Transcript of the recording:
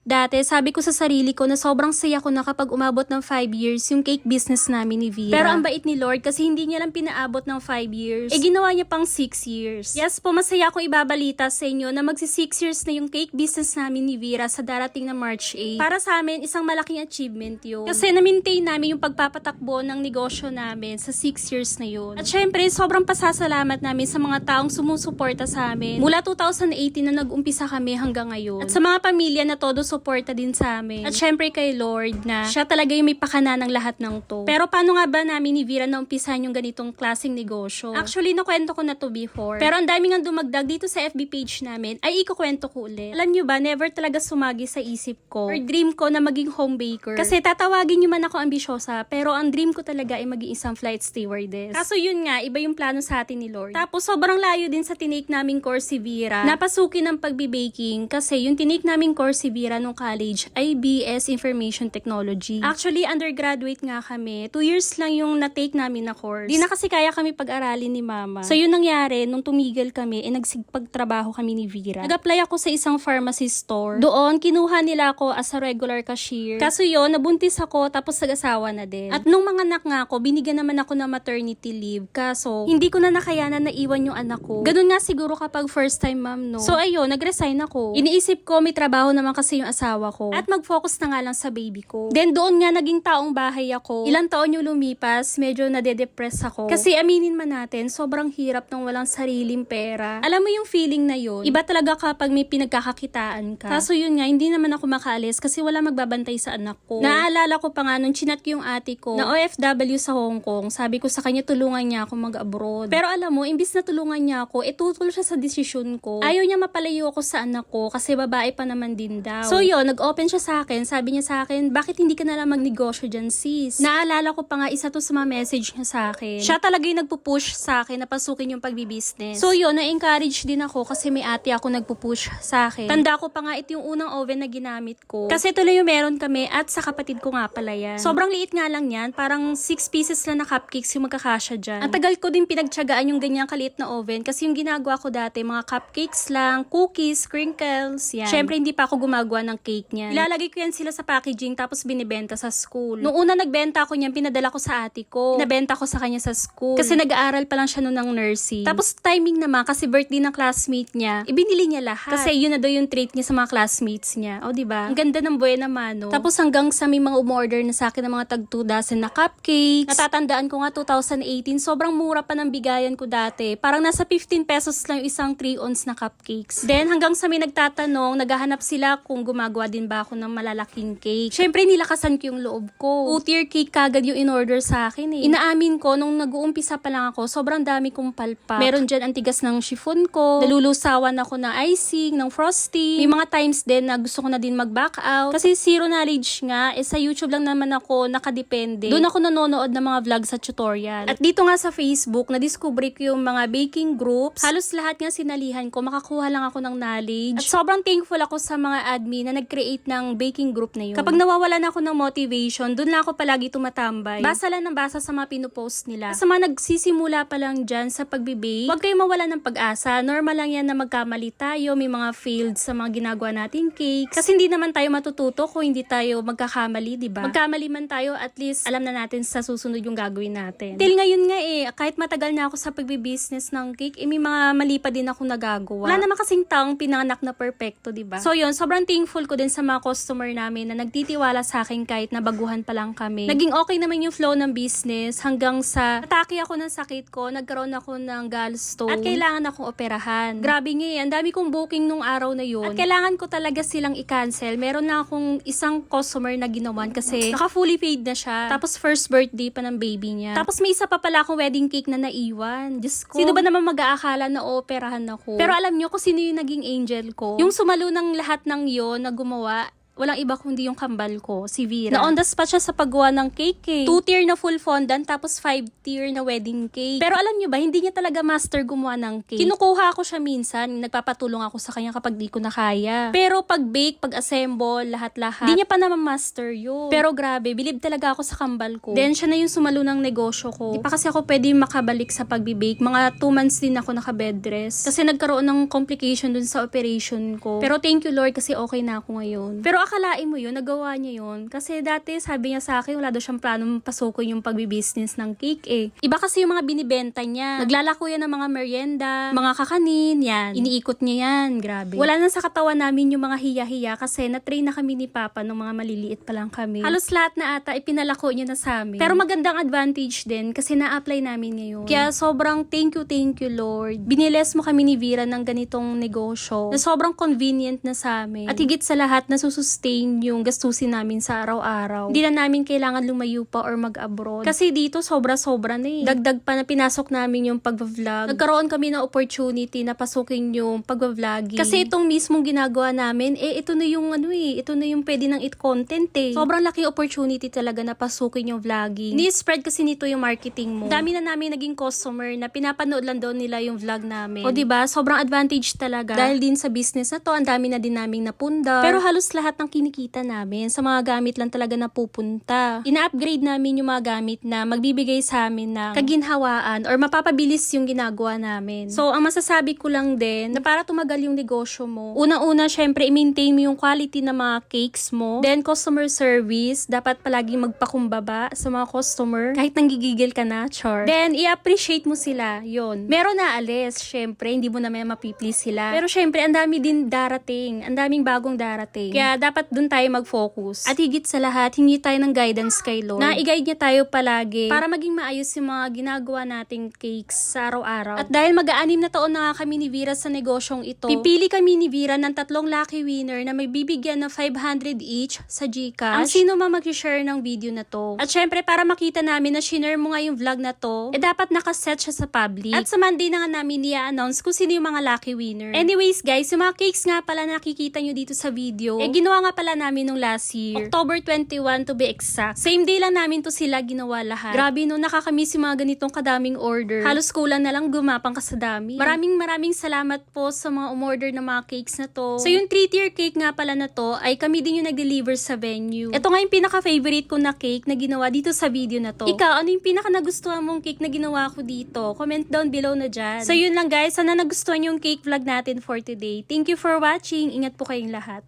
Dati, sabi ko sa sarili ko na sobrang saya ko na kapag umabot ng 5 years yung cake business namin ni Vera. Pero ang bait ni Lord kasi hindi niya lang pinaabot ng 5 years. Ginawa niya pang 6 years. Yes po, masaya akong ibabalita sa inyo na magsi 6 years na yung cake business namin ni Vera sa darating na March 8. Para sa amin, isang malaking achievement yun. Kasi na-maintain namin yung pagpapatakbo ng negosyo namin sa 6 years na yun. At syempre, sobrang pasasalamat namin sa mga taong sumusuporta sa amin. Mula 2018 na nag-umpisa kami hanggang ngayon. At sa mga pamilya na todo suporta din sa amin. At syempre kay Lord na siya talaga yung may pakana ng lahat ng to. Pero paano nga ba namin ni Vera na umpisahan yung ganitong klaseng negosyo? Actually, nakwento ko na to before. Pero ang daming ang dumagdag dito sa FB page namin ay ikukwento ko ulit. Alam nyo ba, never talaga sumagi sa isip ko or dream ko na maging home baker. Kasi tatawagin nyo man ako ambisyosa, pero ang dream ko talaga ay maging isang flight stewardess. Kaso yun nga, iba yung plano sa atin ni Lord. Tapos sobrang layo din sa tinake naming course si Vera. Napasukin ng pagbibaking kasi yung tinake naming course si Vera nung college ay BS Information Technology. Actually, undergraduate nga kami. 2 years lang yung na-take namin na course. Di na kasi kaya kami pag-aralin ni Mama. So yun nangyari, nung tumigil kami, nagsigpagtrabaho kami ni Vera. Nag-apply ako sa isang pharmacy store. Doon, kinuha nila ako as a regular cashier. Kaso yun, nabuntis ako tapos nag-asawa na din. At nung mga anak nga ako, binigyan naman ako ng maternity leave. Kaso, hindi ko na nakayanan na iwan yung anak ko. Ganun nga siguro kapag first time mom, no? So ayun, nag-resign ako. Iniisip ko, may trabaho naman kasi yung asawa ko. At mag-focus na nga lang sa baby ko. Then doon nga naging taong bahay ako. Ilang taon yung lumipas, medyo nade-depress ako. Kasi aminin man natin, sobrang hirap nang walang sariling pera. Alam mo yung feeling na yun? Iba talaga kapag may pinagkakakitaan ka. Kaso yun nga, hindi naman ako makaalis kasi wala magbabantay sa anak ko. Naalala ko pa nga nung chinat ko yung ate ko na OFW sa Hong Kong. Sabi ko sa kanya, tulungan niya ako mag-abroad. Pero alam mo, imbis na tulungan niya ako, tutol siya sa desisyon ko. Ayaw niya mapalayo ako sa anak ko kasi babae pa naman din daw. So yun, nag-open siya sa akin. Sabi niya sa akin, bakit hindi ka na lang magnegosyo dyan, sis? Naalala ko pa nga, isa to sa mga message niya sa akin. Siya talaga yung nagpupush sa akin na pasukin yung pagbibusiness. So yun, na-encourage din ako kasi may ate ako nagpupush sa akin. Tanda ko pa nga ito yung unang oven na ginamit ko. Kasi tuloy yung meron kami at sa kapatid ko nga pala yan. Sobrang liit nga lang yan. Parang 6 pieces lang na cupcakes yung magkakasya dyan. Ang tagal ko din pinagtyagaan yung ganyang kaliit na oven kasi yung ginagawa ko dati, mga cupcakes lang, cookies, crinkles, yan. Syempre, hindi pa ako gumagawa ng cake niyan. Ilalagay ko yan sila sa packaging tapos binibenta sa school. Noong una nagbenta ako niyan, pinadala ko sa ate ko. Pinabenta ko sa kanya sa school. Kasi nag-aaral pa lang siya noon ng nursing. Tapos timing naman, kasi birthday ng classmate niya, ibinili niya lahat. Kasi yun na daw yung treat niya sa mga classmates niya. O, diba? Ang ganda ng buhay naman, no? Tapos hanggang sa may mga umorder na sa akin ng mga tag 2 dozen na cupcakes. Natatandaan ko nga 2018, sobrang mura pa ng bigayan ko dati. Parang nasa 15 pesos lang yung isang 3 ounce na cupcakes. Then hanggang sa may nagtatanong, naghahanap sila kung gumagawa din ba ako ng malalaking cake. Syempre nilakasan ko yung loob ko. 2-tier cake kagad yung in-order sa akin eh. Inaamin ko, nung nag-uumpisa pa lang ako, sobrang dami kong palpak. Meron dyan ang tigas ng chiffon ko. Nalulusawan ako ng icing, ng frosting. May mga times din na gusto ko na din mag-back out. Kasi zero knowledge nga, sa YouTube lang naman ako nakadepende. Doon ako nanonood ng mga vlogs at tutorial. At dito nga sa Facebook, na-discover ko yung mga baking groups. Halos lahat nga sinalihan ko, makakuha lang ako ng knowledge. At sobrang thankful ako sa mga admin na nag-create ng baking group na yun. Kapag nawawalan ako ng motivation, doon lang ako palagi tumatambay. Basa lang ng basa sa mga pinupost nila. Sa mga nagsisimula pa lang dyan sa pagbibake, huwag kayong mawala ng pag-asa. Normal lang yan na magkamali tayo, may mga failed sa mga ginagawa nating cakes. Kasi hindi naman tayo matututo kung hindi tayo magkakamali, diba? Magkamali man tayo, at least alam na natin sa susunod yung gagawin natin. Till ngayon nga kahit matagal na ako sa pagbibusiness ng cake, may mga mali pa din ako nagagawa. Wala naman kasing taong pinanganak na perfecto, diba? So yun, sobrang thankful ko din sa mga customer namin na nagtitiwala sa akin kahit nabaguhan pa lang kami. Naging okay naman yung flow ng business hanggang sa atake ako ng sakit ko, nagkaroon ako ng gallstone at kailangan akong operahan. Grabe nga ang dami kong booking nung araw na yun. At kailangan ko talaga silang i-cancel. Meron na akong isang customer na ginawan kasi naka-fully paid na siya. Tapos first birthday pa ng baby niya. Tapos may isa pa pala akong wedding cake na naiwan. Diyos ko. Sino ba naman mag-aakala na ooperahan ako? Pero alam nyo kung sino yung naging angel ko? Yung sumalo ng lahat ng yon na gumawa, walang iba kundi yung kambal ko, si Vera. Na on the spot siya sa paggawa ng cake. 2-tier na full fondant, tapos 5-tier na wedding cake. Pero alam nyo ba, hindi niya talaga master gumawa ng cake. Kinukuha ko siya minsan, nagpapatulong ako sa kanya kapag di ko na kaya. Pero pag bake, pag assemble, lahat-lahat, hindi niya pa naman master yun. Pero grabe, bilib talaga ako sa kambal ko. Then siya na yung sumalo ng negosyo ko. Di pa kasi ako pwede makabalik sa pagbibake. Mga 2 months din ako naka-bed rest. Kasi nagkaroon ng complication dun sa operation ko. Pero thank you Lord kasi okay na ako ngayon. Pero Kung akalain mo yun, nagawa niya yun. Kasi dati sabi niya sa akin, wala daw siyang plano pasukin yung pagbibusiness ng cake eh. Iba kasi yung mga binibenta niya. Naglalako yan ng mga merienda, mga kakanin, yan. Iniikot niya yan, grabe. Wala na sa katawan namin yung mga hiya-hiya kasi na-train na kami ni Papa nung mga maliliit pa lang kami. Halos lahat na ata ipinalako niya na sa amin. Pero magandang advantage din kasi na-apply namin ngayon. Kaya sobrang thank you Lord. Biniles mo kami ni Vera ng ganitong negosyo na sobrang convenient na sa amin. At higit sa lahat na sustain yung gastusin namin sa araw-araw. Hindi na namin kailangan lumayo pa or mag-abroad. Kasi dito sobra-sobra na eh. Dagdag pa na pinasok namin yung pag-vlog. Nagkaroon kami ng opportunity na pasukin yung pag-vlogging. Kasi itong mismong ginagawa namin, ito na yung ito na yung pwede nang it-content eh. Sobrang laki opportunity talaga na pasukin yung vlogging. Ni-spread kasi nito yung marketing mo. Dami na namin naging customer na pinapanood lang daw nila yung vlog namin. O diba, sobrang advantage talaga. Dahil din sa business na to, ang dami na din naming napunda. Pero halos lahat ng kinikita namin sa mga gamit lang talaga napupunta. Ina-upgrade namin yung mga gamit na magbibigay sa amin ng kaginhawaan or mapapabilis yung ginagawa namin. So, ang masasabi ko lang din, na para tumagal yung negosyo mo, unang-una, syempre, i-maintain mo yung quality ng mga cakes mo. Then, customer service, dapat palaging magpakumbaba sa mga customer. Kahit nanggigigil ka na, char. Then, i-appreciate mo sila, yon. Meron na alis, syempre, hindi mo naman mapiplease sila. Pero syempre, ang dami din darating. Ang daming bagong darating. Kaya, dapat dun tayo mag-focus. At higit sa lahat, hingi tayo ng guidance kay Lord. Na i-guide niya tayo palagi para maging maayos yung mga ginagawa nating cakes sa araw-araw. At dahil mag-aanim na taon na nga kami ni Vera sa negosyong ito, pipili kami ni Vera ng 3 lucky winner na may bibigyan ng 500 each sa GCash. Ang sino man mag-share ng video na to. At syempre, para makita namin na shinare mo nga yung vlog na to, dapat nakaset siya sa public. At sa Monday na nga namin i-announce kung sino yung mga lucky winner. Anyways guys, yung mga cakes nga pala nakikita nyo dito sa video, ginawa nga pala namin nung last year. October 21 to be exact. Same day lang namin to sila ginawa lahat. Grabe no, nakakamiss yung mga ganitong kadaming order. Halos kulang na lang gumapang ka sa dami. Maraming salamat po sa mga umorder ng mga cakes na to. So yung 3-tier cake nga pala na to, ay kami din yung nag-deliver sa venue. Ito nga yung pinaka-favorite ko na cake na ginawa dito sa video na to. Ikaw, ano yung pinaka-nagustuhan mong cake na ginawa ko dito? Comment down below na dyan. So yun lang guys, sana nagustuhan yung cake vlog natin for today. Thank you for watching. Ingat po kayong lahat.